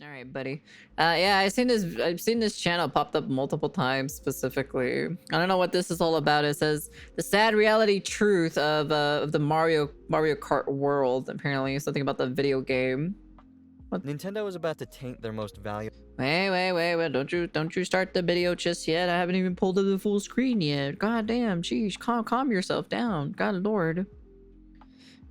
All right, buddy. Yeah, I've seen this channel popped up multiple times specifically. I don't know what this is all about. It says the sad reality truth of the Mario Kart world. Apparently, something about the video game. What? Nintendo is about to taint their most valuable. Wait! Don't you start the video just yet? I haven't even pulled up the full screen yet. God damn, jeez, calm yourself down. God lord.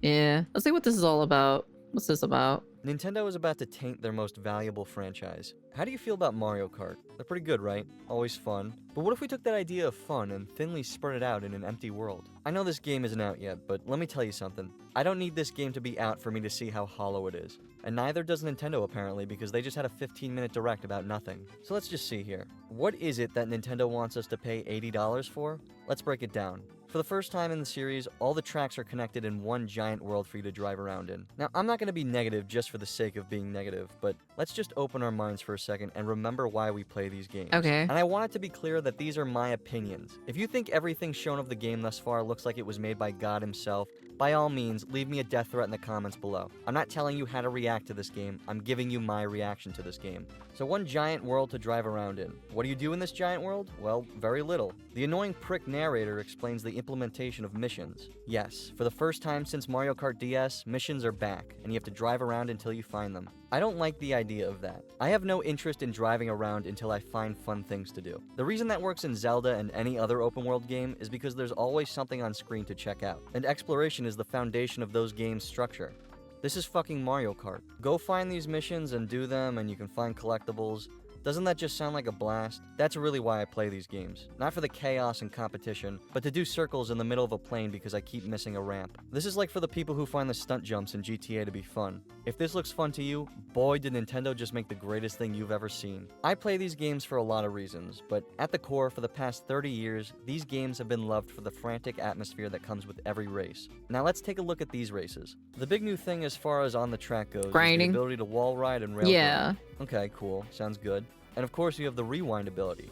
Yeah, let's see what this is all about. What's this about? Nintendo is about to taint their most valuable franchise. How do you feel about Mario Kart? They're pretty good, right? Always fun. But what if we took that idea of fun and thinly spread it out in an empty world? I know this game isn't out yet, but let me tell you something. I don't need this game to be out for me to see how hollow it is. And neither does Nintendo apparently, because they just had a 15-minute direct about nothing. So let's just see here. What is it that Nintendo wants us to pay $80 for? Let's break it down. For the first time in the series, all the tracks are connected in one giant world for you to drive around in. Now, I'm not going to be negative just for the sake of being negative, but let's just open our minds for a second and remember why we play these games. Okay. And I want it to be clear that these are my opinions. If you think everything shown of the game thus far looks like it was made by God himself, by all means, leave me a death threat in the comments below. I'm not telling you how to react to this game, I'm giving you my reaction to this game. So one giant world to drive around in. What do you do in this giant world? Well, very little. The annoying prick narrator explains the implementation of missions. Yes, for the first time since Mario Kart DS, missions are back, and you have to drive around until you find them. I don't like the idea of that. I have no interest in driving around until I find fun things to do. The reason that works in Zelda and any other open world game is because there's always something on screen to check out, and exploration is the foundation of those games' structure. This is fucking Mario Kart. Go find these missions and do them, and you can find collectibles. Doesn't that just sound like a blast? That's really why I play these games. Not for the chaos and competition, but to do circles in the middle of a plane because I keep missing a ramp. This is like for the people who find the stunt jumps in GTA to be fun. If this looks fun to you, boy did Nintendo just make the greatest thing you've ever seen. I play these games for a lot of reasons, but at the core, for the past 30 years, these games have been loved for the frantic atmosphere that comes with every race. Now let's take a look at these races. The big new thing as far as on the track goes Grinding. is the ability to wall ride and rail Yeah. grind. Okay, cool. Sounds good. And of course you have the rewind ability.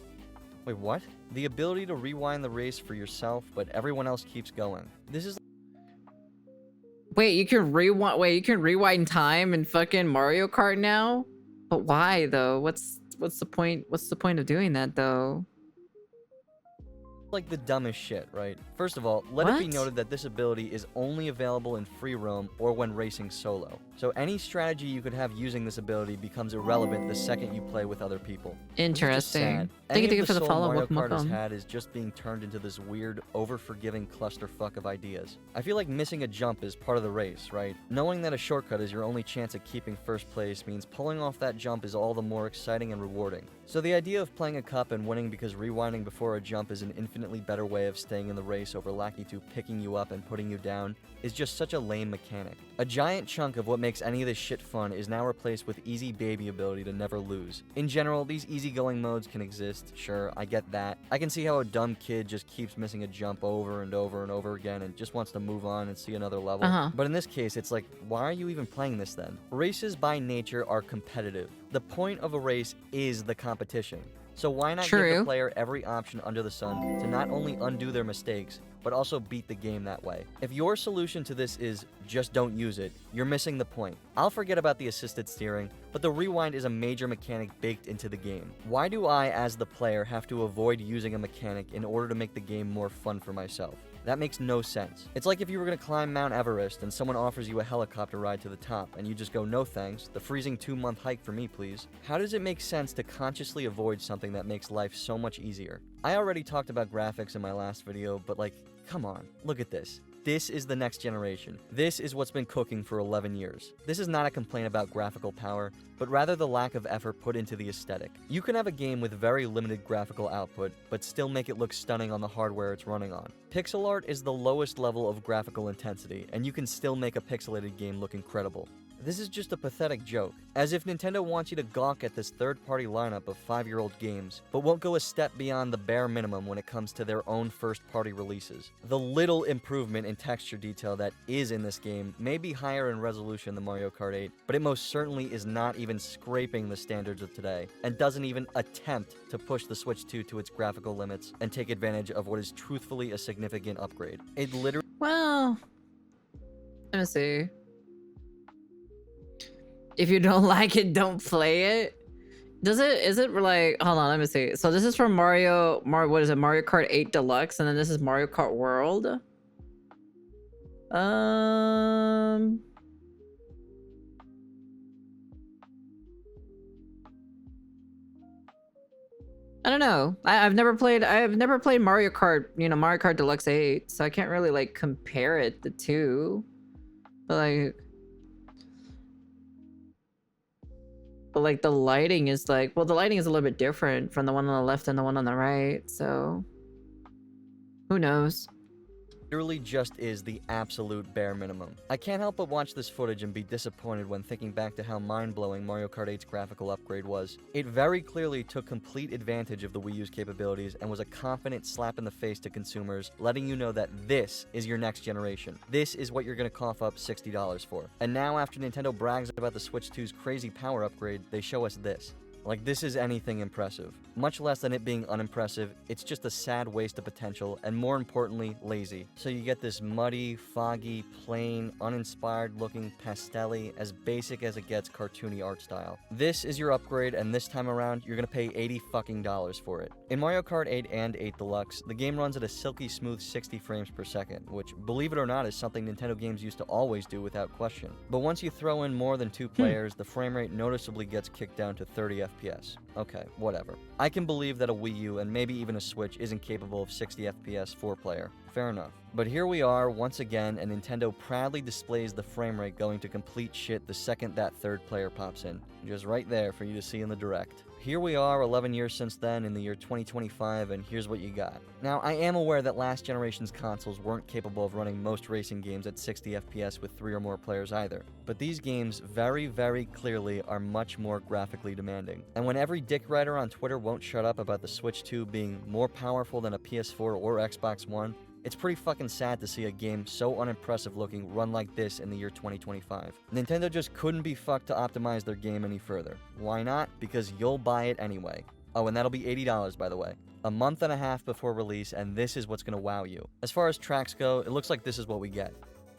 Wait, what? The ability to rewind the race for yourself, but everyone else keeps going. This is Wait, you can rewind. Wait, you can rewind time in fucking Mario Kart now? But why though? What's the point? What's the point of doing that though? like the dumbest shit, right? First of all, let it be What? noted that this ability is only available in free roam or when racing solo. So any strategy you could have using this ability becomes irrelevant the second you play with other people. Interesting. Any Thank you of for the soul follow. Mario Welcome, Kart has welcome. had is just being turned into this weird, over-forgiving clusterfuck of ideas. I feel like missing a jump is part of the race, right? Knowing that a shortcut is your only chance at keeping first place means pulling off that jump is all the more exciting and rewarding. So the idea of playing a cup and winning because rewinding before a jump is an infinitely better way of staying in the race over Lackey 2 picking you up and putting you down is just such a lame mechanic. A giant chunk of what makes any of this shit fun is now replaced with easy baby ability to never lose. In general, these easygoing modes can exist, sure, I get that. I can see how a dumb kid just keeps missing a jump over and over and over again and just wants to move on and see another level. But in this case, it's like, why are you even playing this then? Races by nature are competitive. The point of a race is the competition. So why not give the player every option under the sun to not only undo their mistakes, but also beat the game that way? If your solution to this is just don't use it, you're missing the point. I'll forget about the assisted steering, but the rewind is a major mechanic baked into the game. Why do I, as the player, have to avoid using a mechanic in order to make the game more fun for myself? That makes no sense. It's like if you were gonna climb Mount Everest and someone offers you a helicopter ride to the top and you just go, no thanks, the freezing 2-month hike for me please. How does it make sense to consciously avoid something that makes life so much easier? I already talked about graphics in my last video, but like, come on, look at this. This is the next generation. This is what's been cooking for 11 years. This is not a complaint about graphical power, but rather the lack of effort put into the aesthetic. You can have a game with very limited graphical output, but still make it look stunning on the hardware it's running on. Pixel art is the lowest level of graphical intensity, and you can still make a pixelated game look incredible. This is just a pathetic joke, as if Nintendo wants you to gawk at this third-party lineup of 5-year-old games, but won't go a step beyond the bare minimum when it comes to their own first-party releases. The little improvement in texture detail that is in this game may be higher in resolution than Mario Kart 8, but it most certainly is not even scraping the standards of today, and doesn't even attempt to push the Switch 2 to its graphical limits and take advantage of what is truthfully a significant upgrade. It literally— Well, let me see. If you don't like it, don't play it. Does it? Is it like? Hold on, let me see. So this is from what is it? Mario Kart 8 Deluxe, and then this is Mario Kart World. I don't know. I've never played Mario Kart, Mario Kart Deluxe 8, so I can't really like compare the two. But like the lighting is like, well, the lighting is a little bit different from the one on the left and the one on the right, so who knows? Literally just is the absolute bare minimum. I can't help but watch this footage and be disappointed when thinking back to how mind-blowing Mario Kart 8's graphical upgrade was. It very clearly took complete advantage of the Wii U's capabilities and was a confident slap in the face to consumers, letting you know that this is your next generation. This is what you're gonna cough up $60 for. And now after Nintendo brags about the Switch 2's crazy power upgrade, they show us this. Like, this is anything impressive. Much less than it being unimpressive, it's just a sad waste of potential, and more importantly, lazy. So you get this muddy, foggy, plain, uninspired-looking pastel-y, as basic as it gets cartoony art style. This is your upgrade, and this time around, you're gonna pay $80 for it. In Mario Kart 8 and 8 Deluxe, the game runs at a silky smooth 60 frames per second, which, believe it or not, is something Nintendo games used to always do without question. But once you throw in more than 2 players, the frame rate noticeably gets kicked down to 30 FPS. Okay, whatever. I can believe that a Wii U and maybe even a Switch isn't capable of 60 FPS 4-player. Fair enough. But here we are, once again, and Nintendo proudly displays the frame rate going to complete shit the second that third player pops in. Just right there for you to see in the Direct. Here we are 11 years since then in the year 2025, and here's what you got. Now, I am aware that last generation's consoles weren't capable of running most racing games at 60 FPS with 3 or more players either, but these games very, very clearly are much more graphically demanding. And when every dick writer on Twitter won't shut up about the Switch 2 being more powerful than a PS4 or Xbox One, it's pretty fucking sad to see a game so unimpressive looking run like this in the year 2025. Nintendo just couldn't be fucked to optimize their game any further. Why not? Because you'll buy it anyway. Oh, and that'll be $80 by the way. A month and a half before release, and this is what's gonna wow you. As far as tracks go, it looks like this is what we get.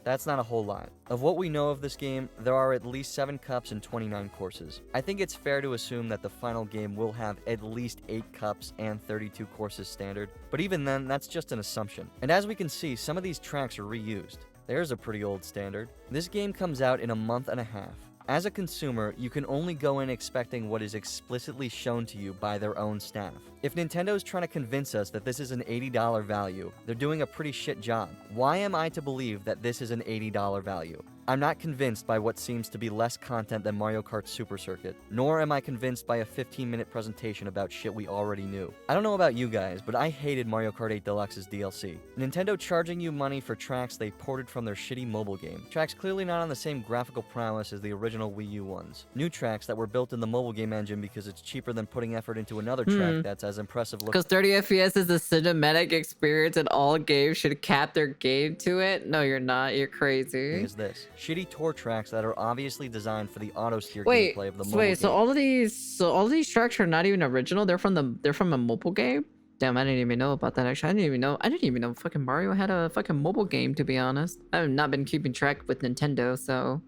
That's not a whole lot. Of what we know of this game, there are at least 7 cups and 29 courses. I think it's fair to assume that the final game will have at least 8 cups and 32 courses standard, but even then, that's just an assumption. And as we can see, some of these tracks are reused. There's a pretty old standard. This game comes out in a month and a half. As a consumer, you can only go in expecting what is explicitly shown to you by their own staff. If Nintendo's trying to convince us that this is an $80 value, they're doing a pretty shit job. Why am I to believe that this is an $80 value? I'm not convinced by what seems to be less content than Mario Kart Super Circuit, nor am I convinced by a 15-minute presentation about shit we already knew. I don't know about you guys, but I hated Mario Kart 8 Deluxe's DLC. Nintendo charging you money for tracks they ported from their shitty mobile game. Tracks clearly not on the same graphical prowess as the original Wii U ones. New tracks that were built in the mobile game engine because it's cheaper than putting effort into another track that's as impressive looking. Because 30 FPS is a cinematic experience and all games should cap their game to it? No, you're not. You're crazy. Is this shitty tour tracks that are obviously designed for the auto steer gameplay of the mobile game. So all of these tracks are not even original. They're from a mobile game. Damn, I didn't even know about that. Actually, I didn't even know fucking Mario had a fucking mobile game. To be honest, I have not been keeping track with Nintendo, so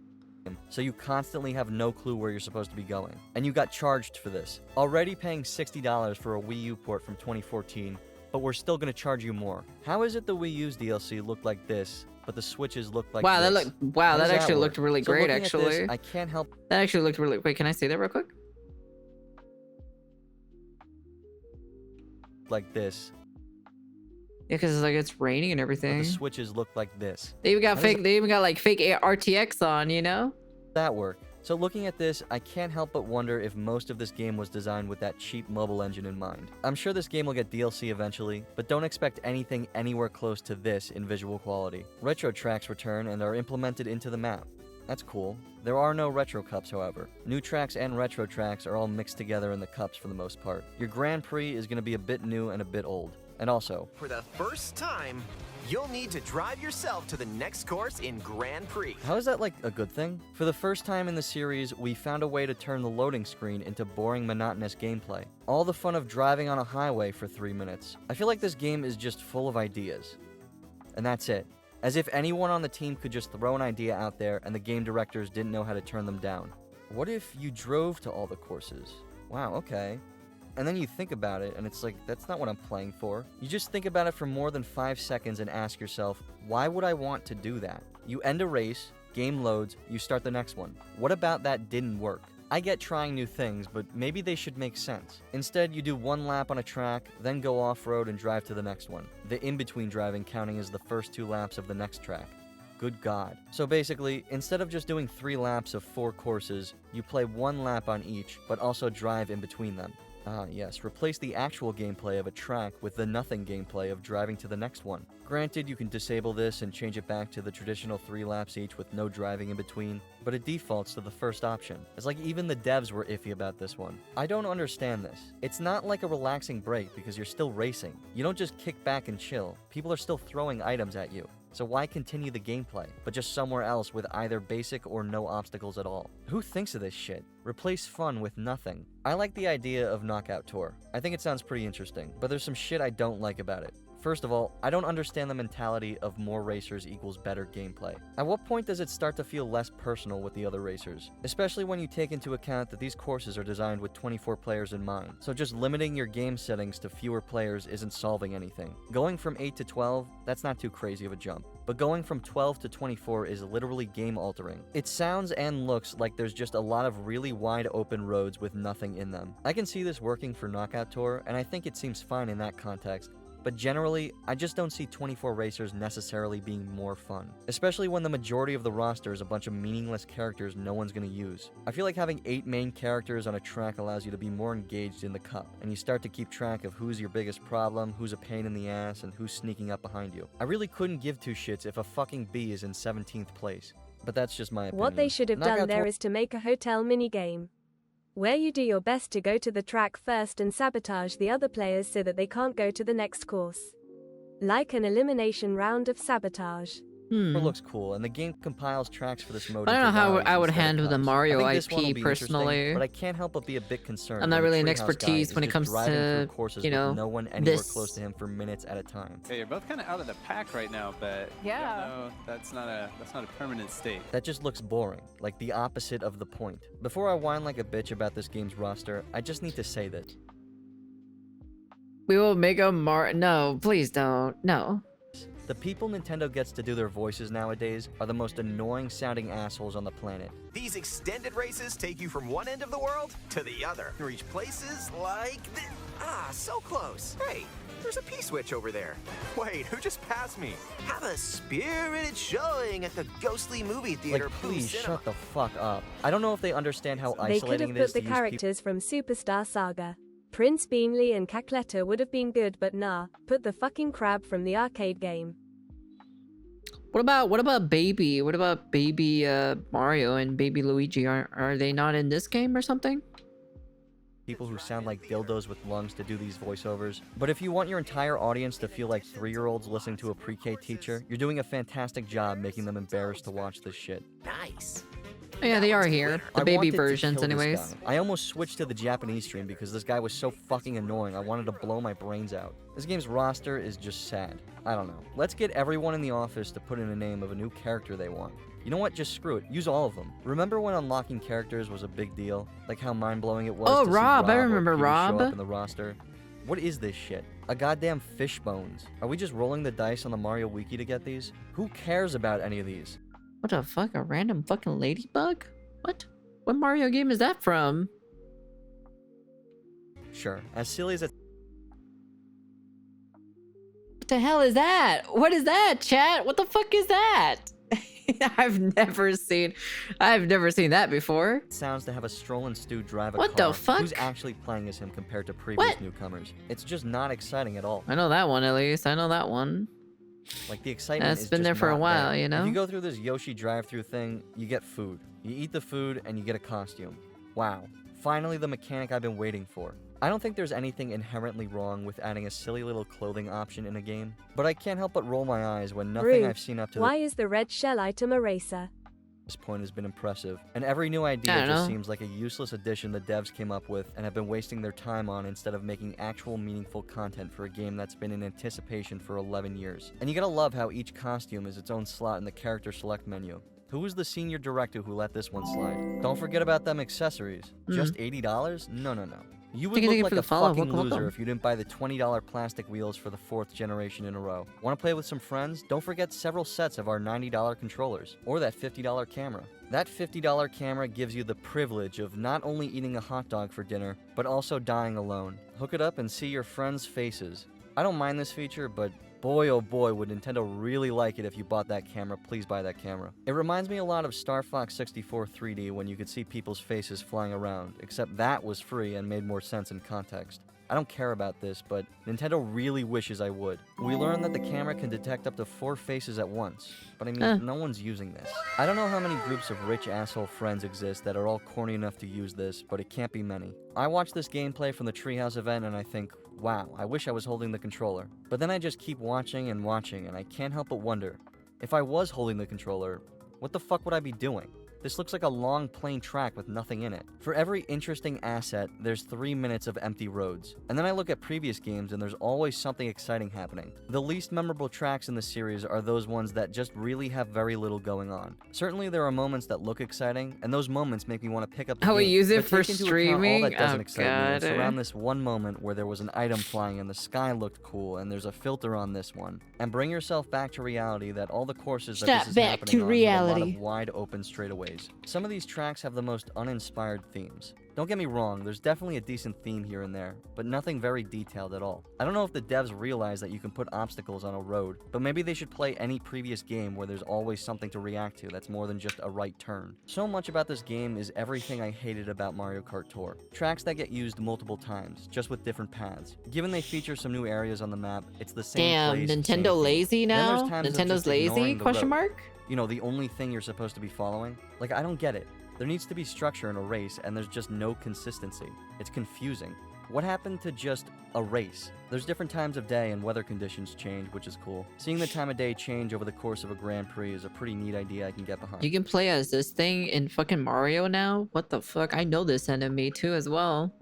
you constantly have no clue where you're supposed to be going. And you got charged for this. Already paying $60 for a Wii U port from 2014, but we're still gonna charge you more. How is it the Wii U's DLC looked like this, but the Switches look like this? That actually looked really great, actually. This, I can't help. That actually looked really... Wait, can I see that real quick? Like this. Yeah, because it's raining and everything. But the Switches look like this. They even got They even got like fake RTX on, you know? That work. So looking at this, I can't help but wonder if most of this game was designed with that cheap mobile engine in mind. I'm sure this game will get DLC eventually, but don't expect anything anywhere close to this in visual quality. Retro tracks return and are implemented into the map. That's cool. There are no retro cups, however. New tracks and retro tracks are all mixed together in the cups for the most part. Your Grand Prix is going to be a bit new and a bit old. And also, for the first time, you'll need to drive yourself to the next course in Grand Prix. How is that like a good thing? For the first time in the series, we found a way to turn the loading screen into boring, monotonous gameplay. All the fun of driving on a highway for 3 minutes. I feel like this game is just full of ideas. And that's it. As if anyone on the team could just throw an idea out there and the game directors didn't know how to turn them down. What if you drove to all the courses? Wow, okay. And then you think about it, and it's like, that's not what I'm playing for. You just think about it for more than 5 seconds and ask yourself, why would I want to do that? You end a race, game loads, you start the next one. What about that didn't work? I get trying new things, but maybe they should make sense. Instead, you do 1 lap on a track, then go off-road and drive to the next one. The in-between driving counting as the first 2 laps of the next track. Good God. So basically, instead of just doing 3 laps of 4 courses, you play 1 lap on each, but also drive in between them. Ah, yes, replace the actual gameplay of a track with the nothing gameplay of driving to the next one. Granted, you can disable this and change it back to the traditional 3 laps each with no driving in between, but it defaults to the first option. It's like even the devs were iffy about this one. I don't understand this. It's not like a relaxing break because you're still racing. You don't just kick back and chill. People are still throwing items at you. So why continue the gameplay, but just somewhere else with either basic or no obstacles at all? Who thinks of this shit? Replace fun with nothing. I like the idea of Knockout Tour. I think it sounds pretty interesting, but there's some shit I don't like about it. First of all, I don't understand the mentality of more racers equals better gameplay. At what point does it start to feel less personal with the other racers? Especially when you take into account that these courses are designed with 24 players in mind. So just limiting your game settings to fewer players isn't solving anything. Going from 8 to 12, that's not too crazy of a jump. But going from 12 to 24 is literally game altering. It sounds and looks like there's just a lot of really wide open roads with nothing in them. I can see this working for Knockout Tour, and I think it seems fine in that context. But generally, I just don't see 24 racers necessarily being more fun. Especially when the majority of the roster is a bunch of meaningless characters no one's gonna use. I feel like having 8 main characters on a track allows you to be more engaged in the cup, and you start to keep track of who's your biggest problem, who's a pain in the ass, and who's sneaking up behind you. I really couldn't give 2 shits if a fucking B is in 17th place. But that's just my opinion. What they should have done there is to make a hotel minigame, where you do your best to go to the track first and sabotage the other players so that they can't go to the next course. Like an elimination round of sabotage. It looks cool, and the game compiles tracks for this mode. I don't know how valleys I would instead of handle the cups. Mario I think this one will IP be personally. interesting, but I can't help but be a bit concerned. I'm not when really an Treehouse guy expertise is when it just comes driving to, through courses you know, with no one anywhere this. close to him for minutes at a time. Yeah, you're both kind of out of the pack right now, but Yeah. no, that's not a permanent state. That just looks boring, like the opposite of the point. Before I whine like a bitch about this game's roster, I just need to say that. We will make a No, please don't. No. The people Nintendo gets to do their voices nowadays are the most annoying sounding assholes on the planet. These extended races take you from one end of the world to the other. You reach places like this. Ah, so close. Hey, there's a P-switch over there. Wait, who just passed me? Have a spirited showing at the ghostly movie Like, theater. please Cinema. shut the fuck up. I don't know if they understand how They could isolating have it is put the to use people. characters from Superstar Saga. Prince Beamley and Cacletta would have been good, but nah, put the fucking crab from the arcade game. What about Baby? What about Baby Mario and Baby Luigi? Are they not in this game or something? People who sound like dildos with lungs to do these voiceovers. But if you want your entire audience to feel like 3-year-olds listening to a pre-K teacher, you're doing a fantastic job making them embarrassed to watch this shit. Nice. Yeah, they are here. I The baby wanted to versions, kill this anyways. guy. I almost switched to the Japanese stream because this guy was so fucking annoying. I wanted to blow my brains out. This game's roster is just sad. I don't know. Let's get everyone in the office to put in a name of a new character they want. You know what? Just screw it. Use all of them. Remember when unlocking characters was a big deal? Like how mind-blowing it was Oh, to see Rob. I or remember Peter Rob. show up in the roster? What is this shit? A goddamn fish bones. Are we just rolling the dice on the Mario Wiki to get these? Who cares about any of these? What the fuck? A random fucking ladybug? What? What Mario game is that from? Sure. As silly as it What the hell is that? What is that, chat? What the fuck is that? I've never seen that before. sounds to have a Strollin' Stew drive a What car, the fuck? who's actually playing as him compared to previous What? newcomers. It's just not exciting at all. I know that one at least. I know that one. Like the excitement That's is been just there for a not while, there. you know? If you go through this Yoshi drive-through thing, you get food. You eat the food and you get a costume. Wow. Finally the mechanic I've been waiting for. I don't think there's anything inherently wrong with adding a silly little clothing option in a game, but I can't help but roll my eyes when nothing Rude. I've seen up to Why is the red shell item a racer? this point has been impressive, and every new idea I don't just know. seems like a useless addition the devs came up with and have been wasting their time on instead of making actual meaningful content for a game that's been in anticipation for 11 years. And you gotta love how each costume is its own slot in the character select menu. Who was the senior director who let this one slide? Don't forget about them accessories. Just $80? No, no, no. You would Thank you look for like the a follow. fucking Welcome, loser welcome. if you didn't buy the $20 plastic wheels for the 4th generation in a row. Want to play with some friends? Don't forget several sets of our $90 controllers, or that $50 camera. That $50 camera gives you the privilege of not only eating a hot dog for dinner, but also dying alone. Hook it up and see your friends' faces. I don't mind this feature, but boy oh boy would Nintendo really like it if you bought that camera. Please buy that camera. It reminds me a lot of Star Fox 64 3D when you could see people's faces flying around, except that was free and made more sense in context. I don't care about this, but Nintendo really wishes I would. We learned that the camera can detect up to 4 faces at once, but I mean, no one's using this. I don't know how many groups of rich asshole friends exist that are all corny enough to use this, but it can't be many. I watch this gameplay from the Treehouse event and I think, wow, I wish I was holding the controller. But then I just keep watching and watching and I can't help but wonder, if I was holding the controller, what the fuck would I be doing? This looks like a long plain track with nothing in it. For every interesting asset, there's 3 minutes of empty roads. And then I look at previous games and there's always something exciting happening. The least memorable tracks in the series are those ones that just really have very little going on. Certainly there are moments that look exciting, and those moments make me want to pick up the How game. we use it But for take into account streaming? all that doesn't Oh, excite me, and God. surround this one moment where there was an item flying and the sky looked cool and there's a filter on this one. And bring yourself back to reality that all the courses that this is back happening to on have a lot reality. of wide open straightaways. Some of these tracks have the most uninspired themes. Don't get me wrong, there's definitely a decent theme here and there, but nothing very detailed at all. I don't know if the devs realize that you can put obstacles on a road, but maybe they should play any previous game where there's always something to react to that's more than just a right turn. So much about this game is everything I hated about Mario Kart Tour. Tracks that get used multiple times, just with different paths. Given they feature some new areas on the map, it's the same Damn, place, same Nintendo theme. lazy Then there's now? times of Nintendo's just ignoring lazy? the Question road. mark? You know, the only thing you're supposed to be following? Like, I don't get it. There needs to be structure in a race, and there's just no consistency. It's confusing. What happened to just a race? There's different times of day and weather conditions change, which is cool. Seeing the time of day change over the course of a Grand Prix is a pretty neat idea I can get behind. You can play as this thing in fucking Mario now? What the fuck? I know this enemy too as well.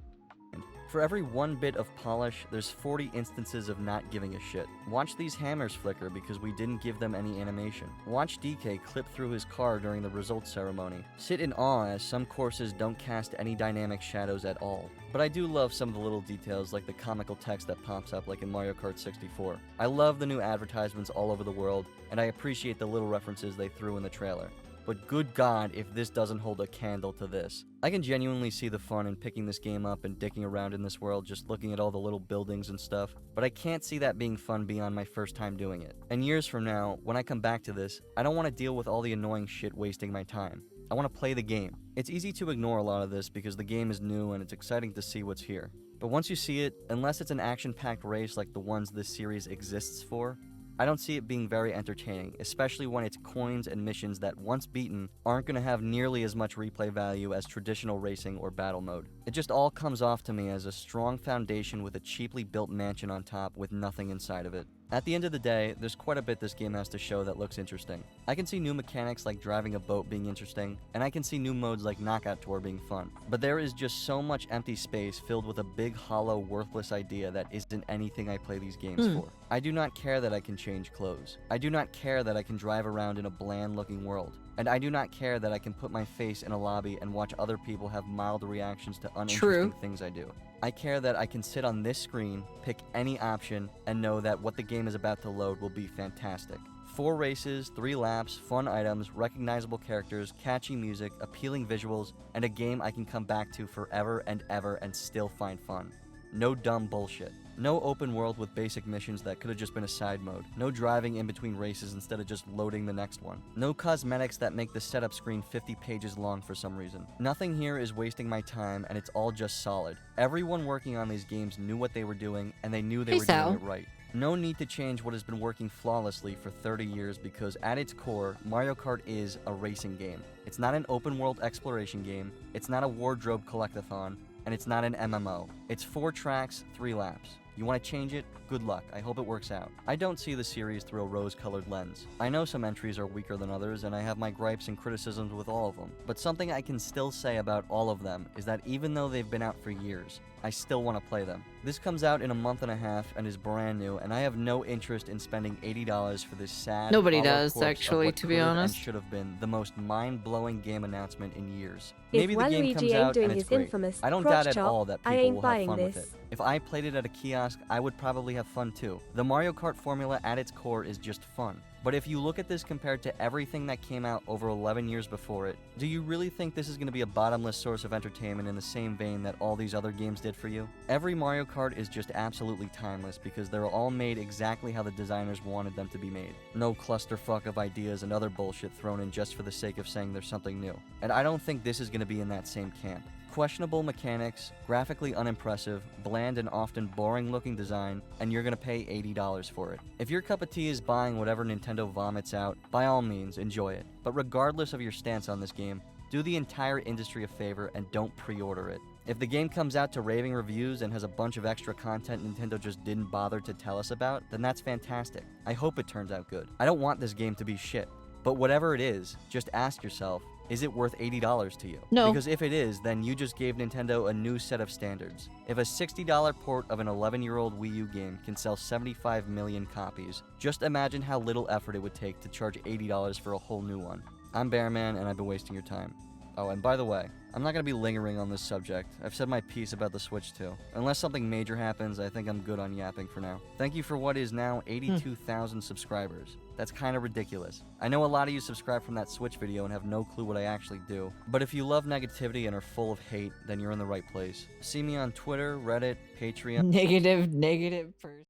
For every 1 bit of polish, there's 40 instances of not giving a shit. Watch these hammers flicker because we didn't give them any animation. Watch DK clip through his car during the results ceremony. Sit in awe as some courses don't cast any dynamic shadows at all. But I do love some of the little details like the comical text that pops up like in Mario Kart 64. I love the new advertisements all over the world, and I appreciate the little references they threw in the trailer. But good God, if this doesn't hold a candle to this. I can genuinely see the fun in picking this game up and dicking around in this world, just looking at all the little buildings and stuff, but I can't see that being fun beyond my first time doing it. And years from now, when I come back to this, I don't want to deal with all the annoying shit wasting my time. I want to play the game. It's easy to ignore a lot of this because the game is new and it's exciting to see what's here. But once you see it, unless it's an action-packed race like the ones this series exists for, I don't see it being very entertaining, especially when it's coins and missions that, once beaten, aren't going to have nearly as much replay value as traditional racing or battle mode. It just all comes off to me as a strong foundation with a cheaply built mansion on top with nothing inside of it. At the end of the day, there's quite a bit this game has to show that looks interesting. I can see new mechanics like driving a boat being interesting, and I can see new modes like Knockout Tour being fun. But there is just so much empty space filled with a big, hollow, worthless idea that isn't anything I play these games for. I do not care that I can change clothes. I do not care that I can drive around in a bland-looking world. And I do not care that I can put my face in a lobby and watch other people have mild reactions to uninteresting things I do. I care that I can sit on this screen, pick any option, and know that what the game is about to load will be fantastic. 4 races, 3 laps, fun items, recognizable characters, catchy music, appealing visuals, and a game I can come back to forever and ever and still find fun. No dumb bullshit. No open world with basic missions that could have just been a side mode. No driving in between races instead of just loading the next one. No cosmetics that make the setup screen 50 pages long for some reason. Nothing here is wasting my time, and it's all just solid. Everyone working on these games knew what they were doing, and they knew they were doing it right. No need to change what has been working flawlessly for 30 years because at its core, Mario Kart is a racing game. It's not an open world exploration game, it's not a wardrobe collectathon, and it's not an MMO. It's 4 tracks, 3 laps. You want to change it? Good luck. I hope it works out. I don't see the series through a rose-colored lens. I know some entries are weaker than others, and I have my gripes and criticisms with all of them. But something I can still say about all of them is that even though they've been out for years, I still want to play them. This comes out in a month and a half and is brand new, and I have no interest in spending $80 for this sad Nobody hollow does, corpse of actually, what to be could've honest. and should have been the most mind-blowing game announcement in years. If Maybe the game Waluigi comes ain't out doing and it's his great. infamous I don't crotch doubt at chop, all that I people ain't will have buying fun with this. it. If I played it at a kiosk, I would probably have fun too. The Mario Kart formula at its core is just fun. But if you look at this compared to everything that came out over 11 years before it, do you really think this is going to be a bottomless source of entertainment in the same vein that all these other games did for you? Every Mario Kart is just absolutely timeless because they're all made exactly how the designers wanted them to be made. No clusterfuck of ideas and other bullshit thrown in just for the sake of saying there's something new. And I don't think this is going to be in that same camp. Questionable mechanics, graphically unimpressive, bland and often boring looking design, and you're gonna pay $80 for it. If your cup of tea is buying whatever Nintendo vomits out, by all means, enjoy it. But regardless of your stance on this game, do the entire industry a favor and don't pre-order it. If the game comes out to raving reviews and has a bunch of extra content Nintendo just didn't bother to tell us about, then that's fantastic. I hope it turns out good. I don't want this game to be shit. But whatever it is, just ask yourself, is it worth $80 to you? No. Because if it is, then you just gave Nintendo a new set of standards. If a $60 port of an 11-year-old Wii U game can sell 75 million copies, just imagine how little effort it would take to charge $80 for a whole new one. I'm Bearman, and I've been wasting your time. Oh, and by the way, I'm not going to be lingering on this subject. I've said my piece about the Switch too. Unless something major happens, I think I'm good on yapping for now. Thank you for what is now 82,000 subscribers. That's kind of ridiculous. I know a lot of you subscribe from that Switch video and have no clue what I actually do. But if you love negativity and are full of hate, then you're in the right place. See me on Twitter, Reddit, Patreon. Negative person.